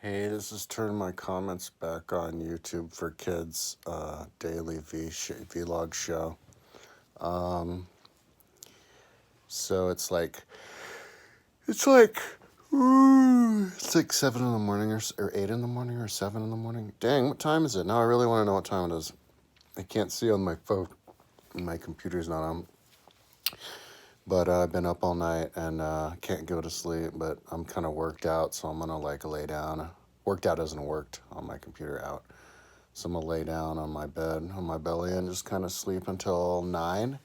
Hey, this is Turn My Comments Back on YouTube for Kids daily vlog show. Um, so it's like 7 in the morning or 8 in the morning or 7 in the morning. Dang, what time is it? Now I really want to know what time it is. I can't see on my phone. My computer's not on. But I've been up all night and can't go to sleep, but I'm kind of worked out, so I'm going to lay down. Worked out hasn't worked on my computer out. So I'm going to lay down on my bed, on my belly, and just kind of sleep until 9.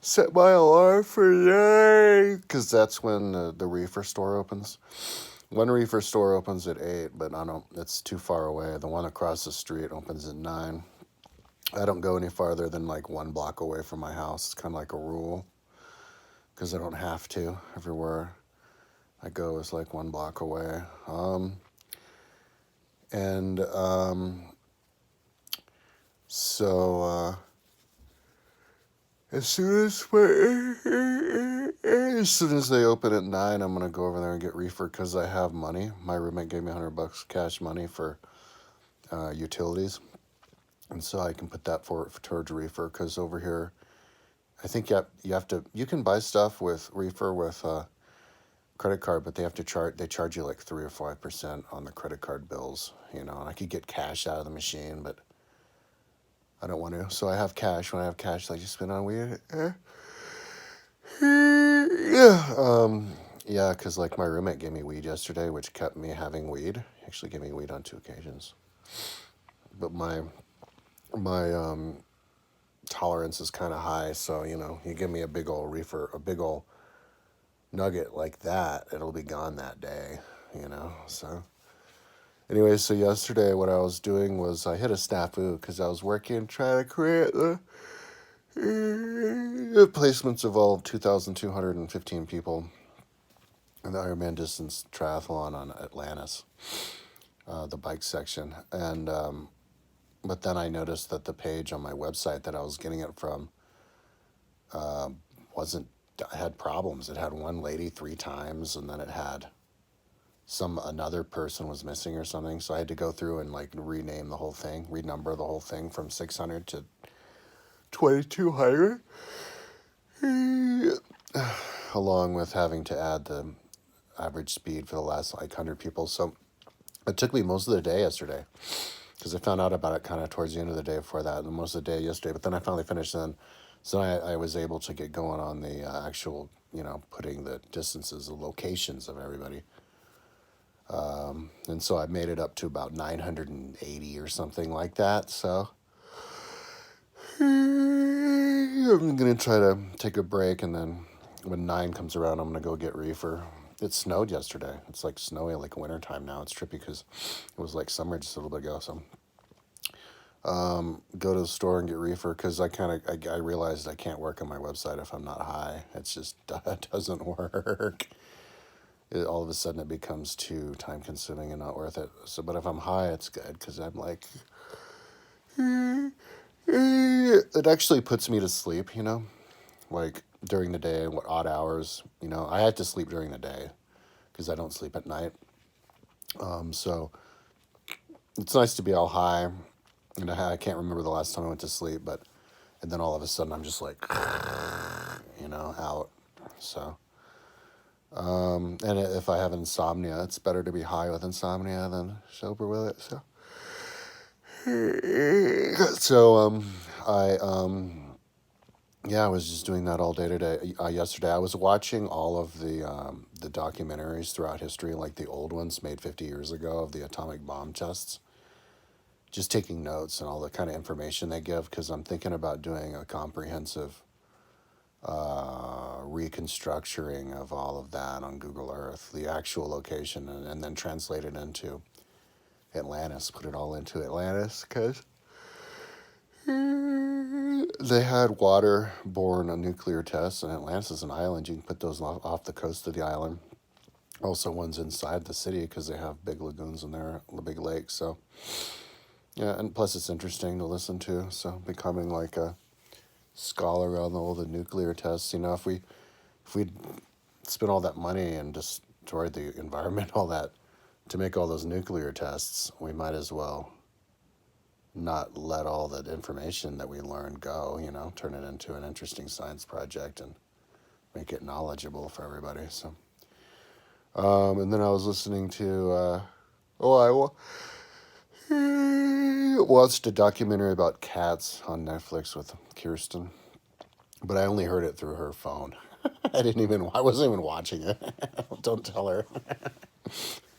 Set my alarm for 9, because that's when the reefer store opens. One reefer store opens at 8, but it's too far away. The one across the street opens at 9. I don't go any farther than 1 block away from my house. It's kind of like a rule, because I don't have to. Everywhere I go is 1 block away. And so as soon as they open at 9, I'm gonna go over there and get reefer because I have money. My roommate gave me $100 cash money for utilities, and so I can put that towards reefer. Because over here, I think you can buy stuff with reefer with credit card, but they charge you 3 or 5% on the credit card bills. And I could get cash out of the machine, but I don't want to. So I have cash. When I have cash, I just spend on weed. Yeah, because my roommate gave me weed yesterday, which kept me having weed. He actually gave me weed on 2 occasions. But my tolerance is kind of high, so you give me a big old reefer, a big old nugget like that, it'll be gone that day. So anyway, so yesterday what I was doing was I hit a snafu because I was working trying to create the placements of all 2,215 people in the Ironman distance triathlon on Atlantis, the bike section. And but then I noticed that the page on my website that I was getting it from wasn't had problems. It had one lady 3 times, and then it had another person was missing or something. So I had to go through and rename the whole thing, renumber the whole thing from 600 to 2,200. Along with having to add the average speed for the last 100 people. So it took me most of the day yesterday, because I found out about it kind of towards the end of the day before that, and most of the day yesterday. But then I finally finished then. So I was able to get going on the actual, putting the distances, the locations of everybody. And so I made it up to about 980 or something like that. So I'm going to try to take a break, and then when 9 comes around, I'm going to go get reefer. It snowed yesterday. It's snowy, wintertime now. It's trippy because it was summer just a little bit ago. So go to the store and get reefer, because I realized I can't work on my website if I'm not high. It's just it doesn't work. All of a sudden it becomes too time consuming and not worth it. So, but if I'm high, it's good, because I'm it actually puts me to sleep, during the day, what odd hours, I had to sleep during the day because I don't sleep at night. So it's nice to be all high, and I can't remember the last time I went to sleep, and then all of a sudden I'm just out. So, and if I have insomnia, it's better to be high with insomnia than sober with it. I was just doing that all day today. Yesterday, I was watching all of the documentaries throughout history, like the old ones made 50 years ago of the atomic bomb tests. Just taking notes and all the kind of information they give, because I'm thinking about doing a comprehensive reconstructing of all of that on Google Earth, the actual location, and then translate it into Atlantis, put it all into Atlantis, because they had water-borne nuclear tests, and Atlantis is an island. You can put those off the coast of the island. Also, ones inside the city, because they have big lagoons in there, big lakes. So, yeah, and plus it's interesting to listen to. So, becoming a scholar on all the nuclear tests. If we spent all that money and destroyed the environment, all that to make all those nuclear tests, we might as well not let all that information that we learned go, turn it into an interesting science project and make it knowledgeable for everybody. So, and then I was listening to, I watched a documentary about cats on Netflix with Kirsten, but I only heard it through her phone. I wasn't even watching it. Don't tell her.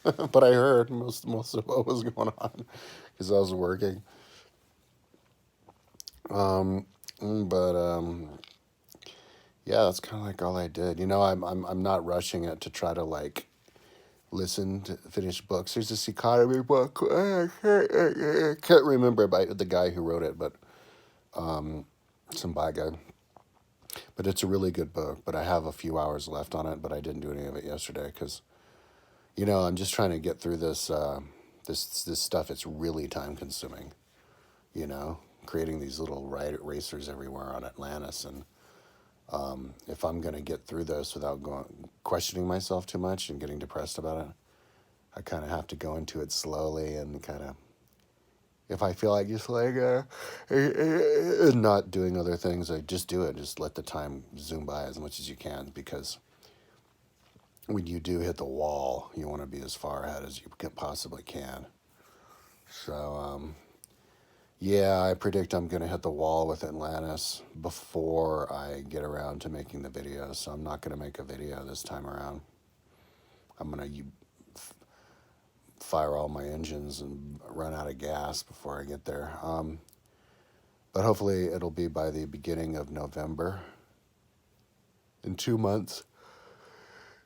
But I heard most of what was going on because I was working. Yeah, that's kind of like all I did. I'm not rushing it to try to like listen to finished books. There's this economy book. I can't remember about the guy who wrote it, but some black guy. But it's a really good book. But I have a few hours left on it, but I didn't do any of it yesterday because, I'm just trying to get through this this stuff. It's really time consuming. Creating these little racers everywhere on Atlantis, and if I'm gonna get through this without questioning myself too much and getting depressed about it, I kind of have to go into it slowly and kind of, if I feel like just like not doing other things, I just do it. Just let the time zoom by as much as you can, because when you do hit the wall, you want to be as far ahead as you possibly can. So, yeah, I predict I'm going to hit the wall with Atlantis before I get around to making the video. So I'm not going to make a video this time around. I'm going to fire all my engines and run out of gas before I get there. But hopefully it'll be by the beginning of November. In 2 months.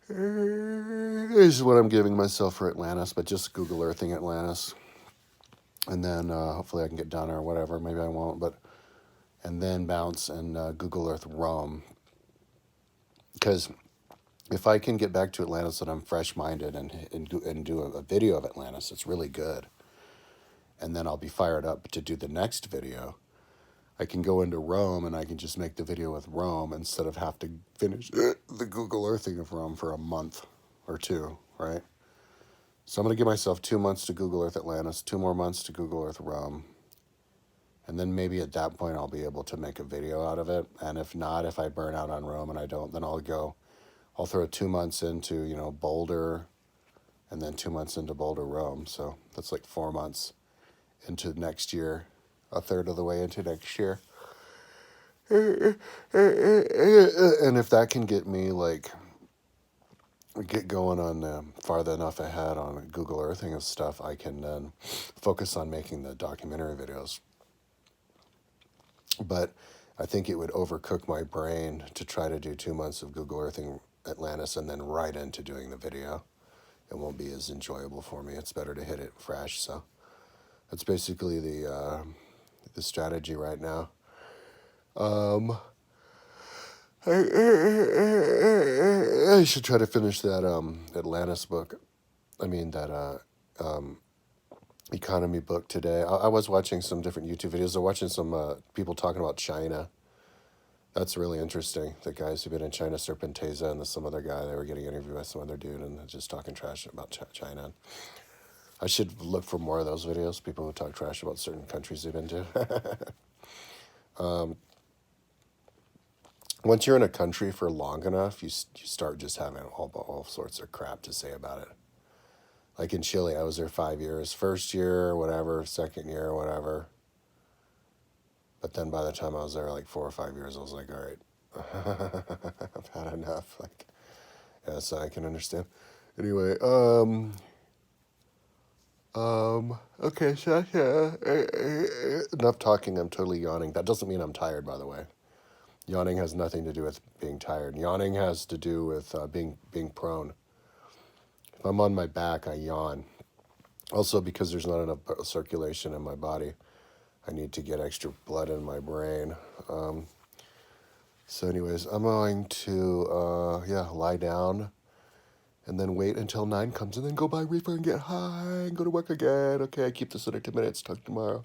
This is what I'm giving myself for Atlantis, but just Google Earthing Atlantis. And then hopefully I can get done or whatever. Maybe I won't, and then bounce and Google Earth Rome. Because if I can get back to Atlantis and I'm fresh-minded and do a video of Atlantis, it's really good. And then I'll be fired up to do the next video. I can go into Rome and I can just make the video with Rome instead of have to finish the Google Earthing of Rome for a month or two, right? So I'm going to give myself 2 months to Google Earth Atlantis, 2 more months to Google Earth Rome. And then maybe at that point I'll be able to make a video out of it. And if not, if I burn out on Rome and I don't, then I'll throw 2 months into, Boulder, and then 2 months into Boulder, Rome. So that's like 4 months into next year, a third of the way into next year. And if that can get me get going on farther enough ahead on Google Earthing of stuff, I can then focus on making the documentary videos. But I think it would overcook my brain to try to do 2 months of Google Earthing Atlantis and then right into doing the video. It won't be as enjoyable for me. It's better to hit it fresh. So that's basically the strategy right now. I should try to finish that Atlantis book. That economy book today. I was watching some different YouTube videos. I'm watching some people talking about China. That's really interesting. The guys who've been in China, Serpenteza, and some other guy, they were getting interviewed by some other dude and just talking trash about China. I should look for more of those videos, people who talk trash about certain countries they've been to. Once you're in a country for long enough, you start just having all sorts of crap to say about it. Like in Chile, I was there 5 years. First year, whatever. Second year, whatever. But then by the time I was there, 4 or 5 years, I was like, all right, I've had enough. Yeah, so I can understand. Anyway, okay, so enough talking. I'm totally yawning. That doesn't mean I'm tired, by the way. Yawning has nothing to do with being tired. Yawning has to do with being prone. If I'm on my back, I yawn. Also, because there's not enough circulation in my body, I need to get extra blood in my brain. So anyways, I'm going to, lie down and then wait until 9 comes and then go buy reefer and get high and go to work again. Okay, I keep this under 2 minutes. Talk tomorrow.